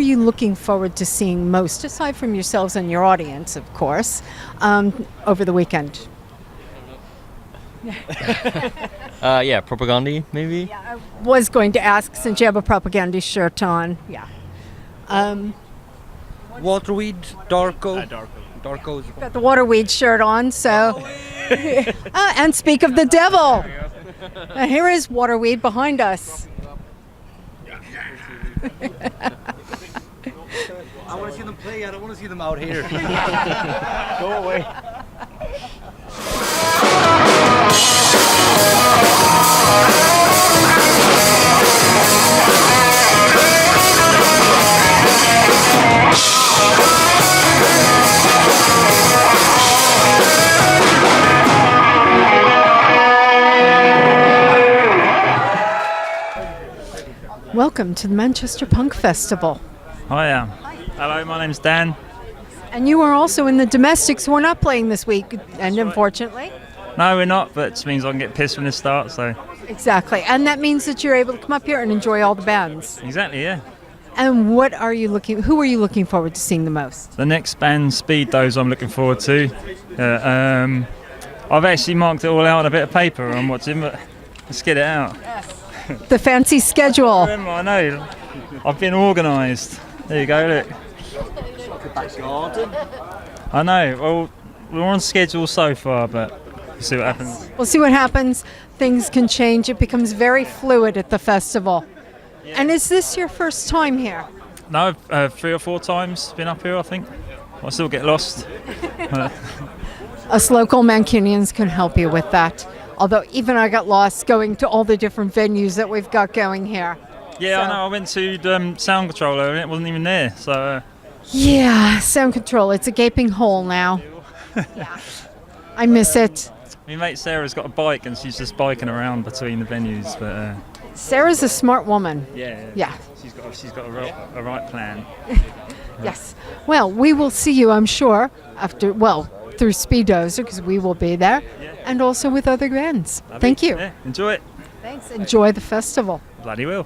you looking forward to seeing most, aside from yourselves and your audience, of course, over the weekend? Propaganda, maybe? Yeah, I was going to ask, since you have a propaganda shirt on. Yeah. Waterweed, Darko. Darko's. Got the Waterweed shirt on, so. And speak of the devil. Here is Waterweed behind us. I want to see them play. I don't want to see them out here. Go away. Welcome to the Manchester Punk Festival. Hi. Hello, my name's Dan. And you are also in the domestics who are not playing this week, and unfortunately. No, we're not, but it means I can get pissed when it starts, so. Exactly. And that means that you're able to come up here and enjoy all the bands. Exactly, yeah. And who are you looking forward to seeing the most? The next band, Speedozer, I'm looking forward to. I've actually marked it all out on a bit of paper I'm watching, but let's get it out. The fancy schedule. I know. I've been organised. There you go, look. I know. Well, we're on schedule so far, but we'll see what happens. We'll see what happens. Things can change. It becomes very fluid at the festival. Yeah. And is this your first time here? No, 3 or 4 times been up here, I think. I still get lost. Us local Mancunians can help you with that. Although even I got lost going to all the different venues that we've got going here. Yeah, I know. I went to Sound Controller and it wasn't even there. So. Yeah, Sound Control. It's a gaping hole now. Yeah, I miss it. My mate Sarah's got a bike and she's just biking around between the venues. But Sarah's a smart woman. Yeah. She's got a right plan. Yes. Well, we will see you, I'm sure, through Speedozer, because we will be there, and also with other bands. Thank you. Yeah, enjoy it. Thanks. Enjoy the festival. Bloody will.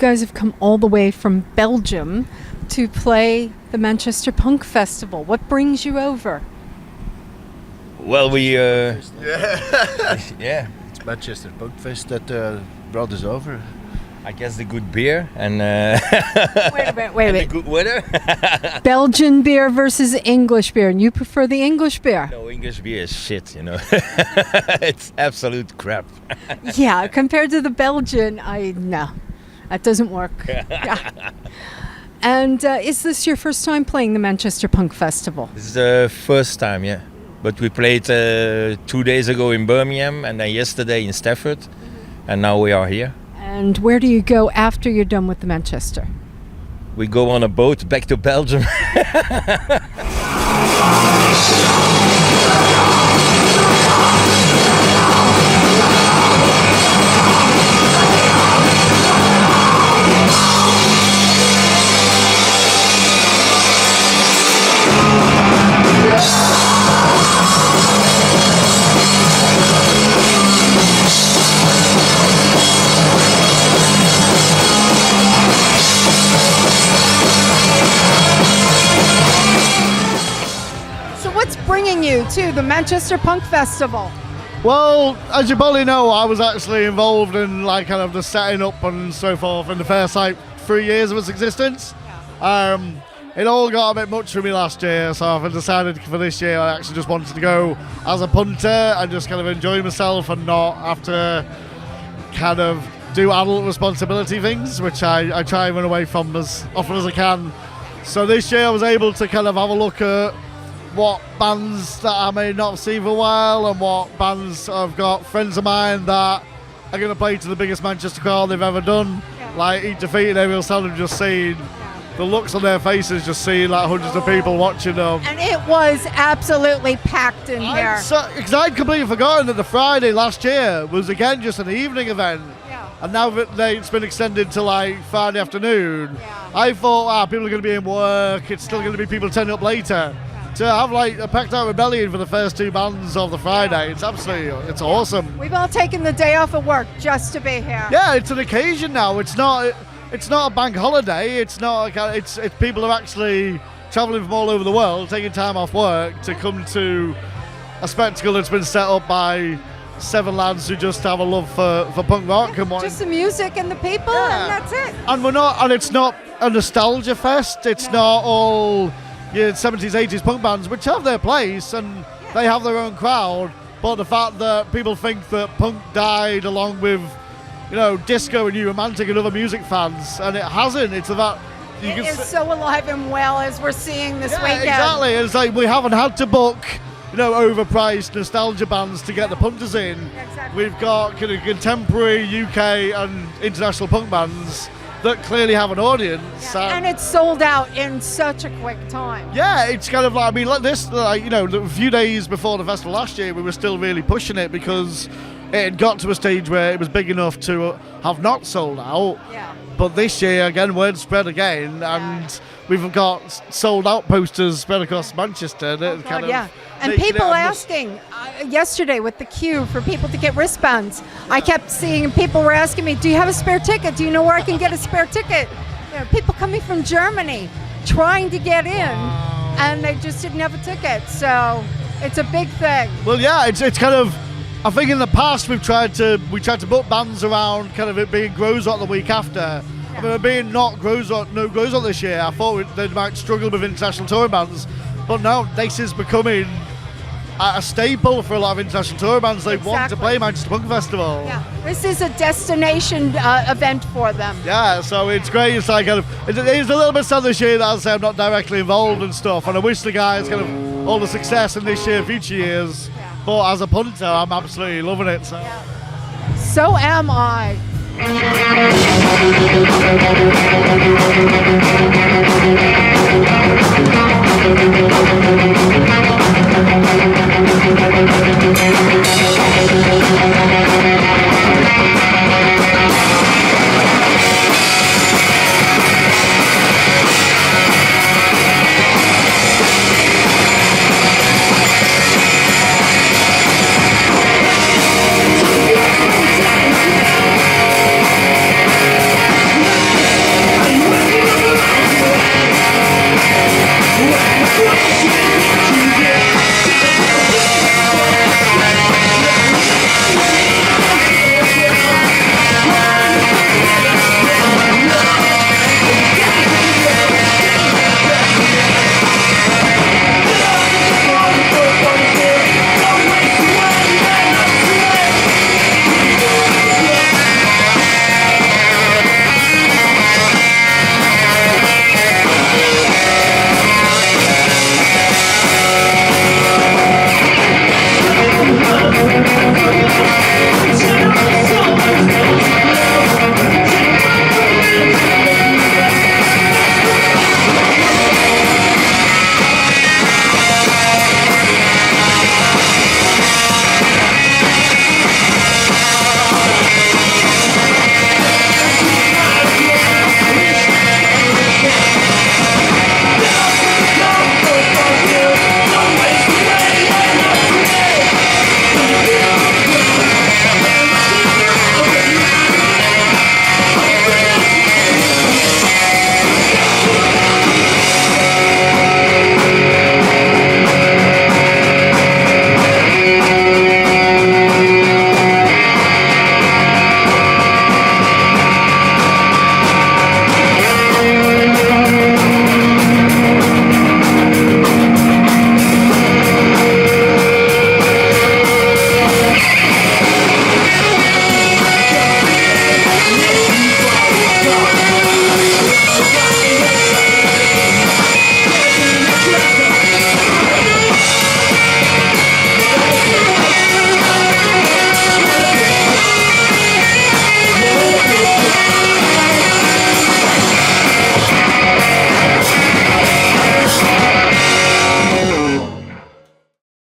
Guys have come all the way from Belgium to play the Manchester Punk Festival. What brings you over? Well, it's Manchester Punk Fest that brought us over. I guess the good beer and wait a minute. the good weather. Belgian beer versus English beer, and you prefer the English beer? No, English beer is shit, you know. It's absolute crap. Yeah, compared to the Belgian, no, that doesn't work. Yeah. And is this your first time playing the Manchester Punk Festival? This is the first time, yeah. But we played 2 days ago in Birmingham and then yesterday in Stafford. And now we are here. And where do you go after you're done with the Manchester? We go on a boat back to Belgium. What's bringing you to the Manchester Punk Festival? Well, as you probably know, I was actually involved in like kind of the setting up and so forth in the first like 3 years of its existence. It all got a bit much for me last year, so I've decided for this year I actually just wanted to go as a punter and just kind of enjoy myself and not have to kind of do adult responsibility things, which I try and run away from as often as I can. So this year I was able to kind of have a look at what bands that I may not have seen for a while and what bands I've got friends of mine that are going to play to the biggest Manchester crowd they've ever done. Like Eat Defeat and Aerial Salad, just seeing the looks on their faces, just seeing like hundreds of people watching them. And it was absolutely packed in here. Because I'd completely forgotten that the Friday last year was again just an evening event. And now that it's been extended to like Friday afternoon, I thought, people are going to be in work, it's still going to be people turning up later. To have like a packed out Rebellion for the first two bands of the Friday, it's it's awesome. We've all taken the day off of work just to be here. Yeah, it's an occasion now. It's not a bank holiday. It's not. It's people are actually travelling from all over the world, taking time off work to come to a spectacle that's been set up by 7 lads who just have a love for punk rock and just the music and the people, and that's it. And it's not a nostalgia fest. It's not all 70s, 80s punk bands, which have their place and they have their own crowd. But the fact that people think that punk died along with, disco and new romantic and other music fans, and it hasn't. It's about it is so alive and well as we're seeing this weekend. Exactly. It's like we haven't had to book, overpriced nostalgia bands to get the punters in. Exactly. We've got kind of contemporary UK and international punk bands that clearly have an audience. And it's sold out in such a quick time. Yeah, it's kind of like, the few days before the festival last year, we were still really pushing it because it had got to a stage where it was big enough to have not sold out. Yeah. But this year, again, word spread again, and we've got sold out posters spread across Manchester. And people asking yesterday with the queue for people to get wristbands. I kept seeing people were asking me, do you have a spare ticket? Do you know where I can get a spare ticket? People coming from Germany trying to get in, and they just didn't have a ticket. So it's a big thing. Well, yeah, it's kind of, I think in the past we tried to book bands around kind of it being Grows Rock the week after. I mean, it being no Grows Rock this year, I thought they might struggle with international touring bands. But now this is becoming a staple for a lot of international tour bands. They want to play Manchester Punk Festival. Yeah, this is a destination event for them. Yeah, so it's great. It's like it's a little bit sad this year that, as I say, I'm not directly involved and stuff, and I wish the guys kind of all the success in this year, future years. Yeah. But as a punter, I'm absolutely loving it. So, so am I.